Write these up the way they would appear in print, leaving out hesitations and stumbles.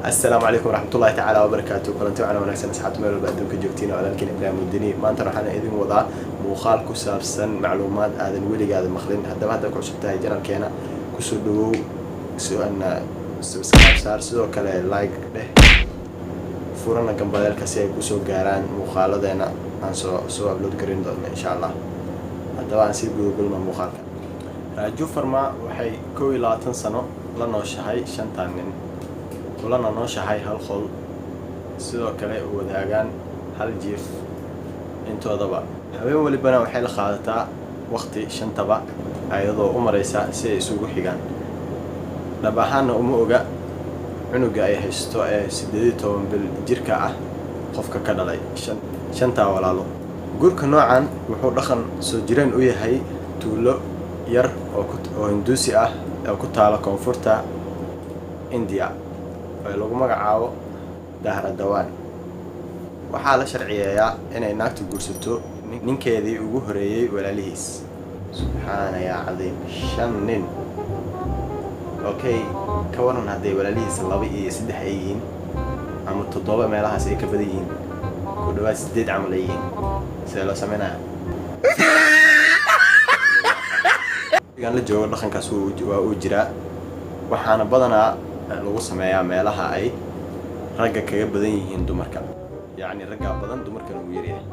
السلام عليكم ورحمة الله تعالى وبركاته. كلنتي وعنا ونكسن أصحاب ميل البعدين كجوكتين ولكن إبراهيم الدني ما أنت رحنا إذن وضع مخال كسابسن معلومات هذا الولي قاعد مخلين هذا كعشبتها جرا كينا كسودو سؤالنا سبسكرايب صار سو كلا لايك به فورنا كمبادر كسي كسو جاران مخالدنا عن سو أبلود كرين دون إن شاء الله هذا عن سيب جوجل من مخال راجو فرما وحي كوي لا تنسنو لنا شهاي شنتانين ولنا نوشحay hal qol sidoo kale u wadaagaan hal jiif intoodaba habeen walibana waxay la qaadataa waqti shantaba ayadoo u maraysa si ay isugu xigaan dhab ahaan uma oga cunuga ay haysto ee 18 bil jirka ah qofka ka dhalay shanta walaalo gurka noocan wuxuu dhaqan soo jireen u yahay tuulo yar oo Hinduusi ah oo ku taala koonfurta India lagu magacaabo Dahra Dawaan waxaa la sharciyeeyaa inay naagtu guursato ninkeedii ugu horeeyay walaalihiis subxaana ya cadiim 5 nin okay ka waran haday walaalihiis 2 iyo 3 ay yihiin ama 7 meelahaas ay ka badan yihiin ku dhawaad 8 camal ay yihiin sidee loo sameynaa la joogo dhaqankaas waa uu jiraa waxaana badanaa lagu sameeyaa meelaha ay ragga kaga badan yihiin dumarka yani ragga badan dumarkana uu yar yahay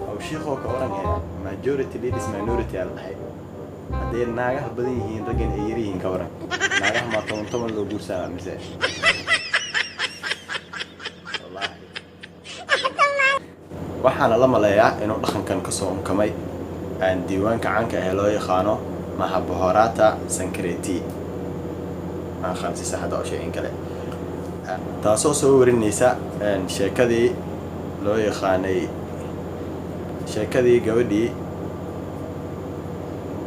oo sheekho ka oranaya majority ladies minority alhay haday naagaha badan yihiin raggan ay yar yihiin ka waran naagaha ma toban loo guursaa mise wallahi waxaana la maleeyaa inuu dhaqankan ka soo unkamay aan diiwaanka caanka ah loo yaqaano Mahabharata Sanskriiti خمسة ساعات أو شيء كله تاسو صور النساء شكدي لو يخاني شكدي جودي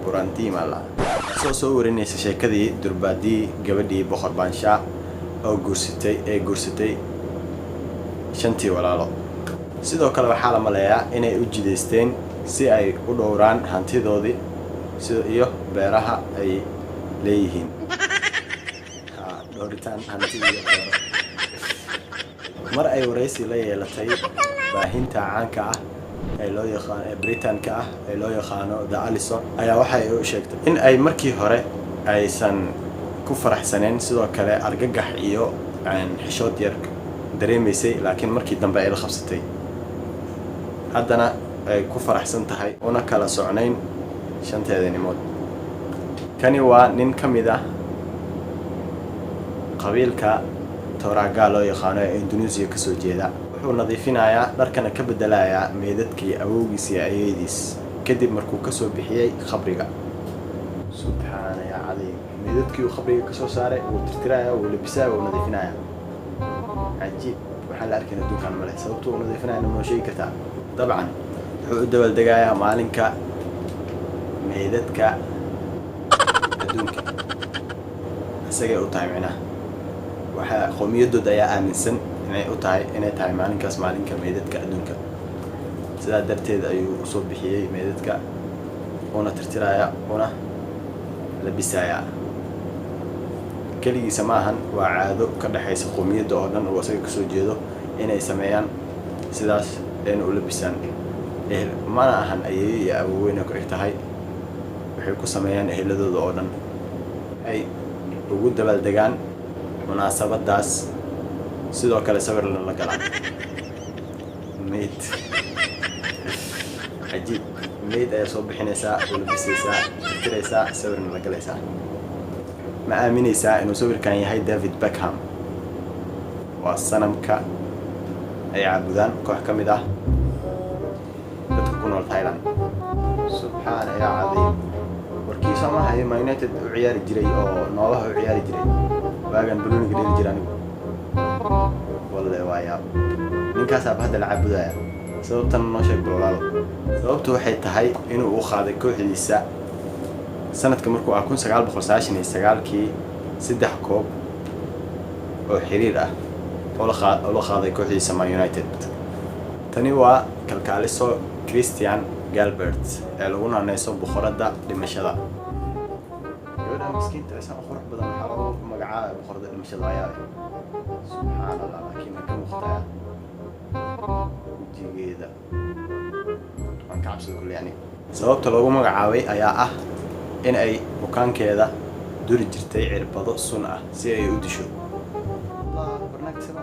برانتي مالا تاسو صور النساء شكدي دربادي جودي بخار بانشا أو جرستي شنتي ولا لا سيدو كلا بحالة ملايا إني أوجدستين سي أي ودوران هانتي دودي سيدو إيوه بيرها أي ليهين دورتان هانتي مر أي ورئيسي لي لتي باهنتا عنك أي لو يخان بريتان كا أي لو يخانو دا أليسون أي واحد يشكت إن أي مركي هراء أي سن كفر حسنين سيدو كلا أرجح إيو عن حشود يرك دريميسي لكن مركي دنبا إلى 5 هادنا أي كفر حسن تهاي ونا كلا سعنين شنت هذين مود كاني ونين كميدا qabiilka Toraga loo yaqaan ee Indonesia ka soo jeeda wuxuu nadiifinayaa dharkana ka bedelayaa meedadkii awowgiis iyo ayeediis kadib markuu ka soo bixiyay qabriga subxaana ya cadiim meedadkii uu qabriga ka soo saaray uu tirtirayaa uu labisaa uu nadiifinayaa cajiib waxa la arkay dukaan male sababtoo uu nadiifinayaa ma shay kartaa dabcan wuxuu u dabal degayaa maalinka meedadka adduunka isaga u taayimina waxa qowmiyadooda ayaa aaminsan inay tahay maalinkaas maalinka meedadka adduunka sidaa darteed ayuu soo bixiyay meedadka una tirtiraya una labisaya kaligiisa maahan waa caado ka dhaxaysa qowmiyada oo dhan oo isaga ka soo jeedo inay sameeyaan sidaas in uu labisaan mana ahan ayay iyo awoweyna ku xigtahay waxay ku sameeyaan eheladooda oo dhan ay ugu dabal degaan munaasabadaas sidoo kale sawir la galaan meed cajiib meed ay soo bixinaysaa oo labisaysaa tiraysaa sawirna la galaysaa ma aaminaysaa inuu sawirkan yahay David Beckham waa sanamka ay caabudaan koox ka mid ah dadka ku nool Thailand subxaana ya cadiim warkiisa ma hayo Man United u ciyaari jiray oo noolaha u ciyaari jiray waagan buluuniga dhili jiraan wallahi waayaa ninkaas aad hadda la caabudaya sababtan noo sheeg balaalo sababtu waxay tahay inuu u qaaday kooxdiisa sanadka markuu 1999kii 3 koob oo xiriir ah oo la qaaday kooxdiisa Man United tani waa kalkaaliso Christian Galbert ee lagu naanayso boqorada dhimashada gabadha miskiinta aysan qurux badan waxaa lagu magacaabay boqorada dhimashada ayaa subxaan allah laakiin ka muuqtaa wejigeeda waan ka cabsada kulle yani sababta loogu magacaabay ayaa ah in ay bukaankeeda duri jirtay cirbado sun ah si ay u disho allah barnaamijka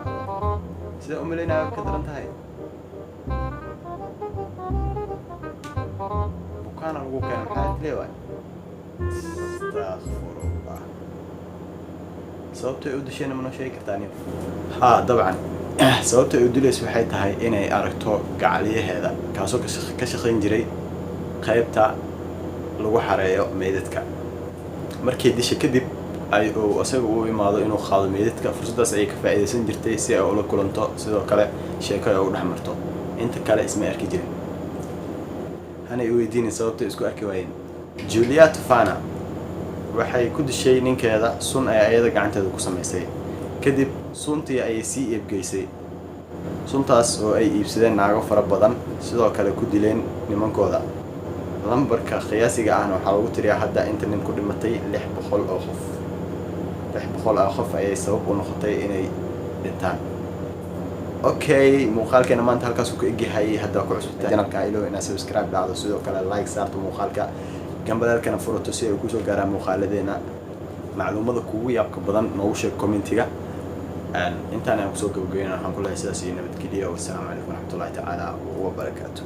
sida u malaynaayo ka daran tahay bukaan lagu keenay maxaa leeyahay astaghfirullah sababta ay u dishayna ma noo sheegi kartaa nin haa dabcan sababta ay u dilayso waxay tahay inay aragto gacaliyaheeda kaasoo ka shaqayn jiray qaybta lagu xareeyo meydadka markii disha kadib ay asaga u imaado inuu qaado meydadka fursadaas ay ka faa'iideysan jirtay si ay ula kulanto sidoo kale sheeko ay u dhex marto inta kale isma arki jirin hanay weydiinin sababta isku arki waayeen Julia Tufana waxay ku dishay ninkeeda sun ay ayada gacanteeda ku samaysay kadib suntii ay sii iibgeysay suntaas oo ay iibsadeen naago fara badan sidoo kale ku dileen nimankooda lambarka qiyaasiga ahna waxaa lagu tiriyaa hadda inta nin ku dhimatay 600 oo qof 600 oo qof ayay sabab u noqotay inay dhintaan okay muuqaalkeena maanta halkaas uu ka egyahay hadda ku cusubtaa channelka ilo inaad subscribe dhacdo sidoo kale like saarto muuqaalka gambalaalkana furato si ay ku soo gaaraan muuqaaladeena macluumada kugu yaabka badan noogu sheeg commentiga intaan aan ku soo gabagabeynaa waxaan ku leeyahay sidaas iyo nabadgelyo wassalaamu calaykum waraxmatullaahi tacaala wa barakaatuh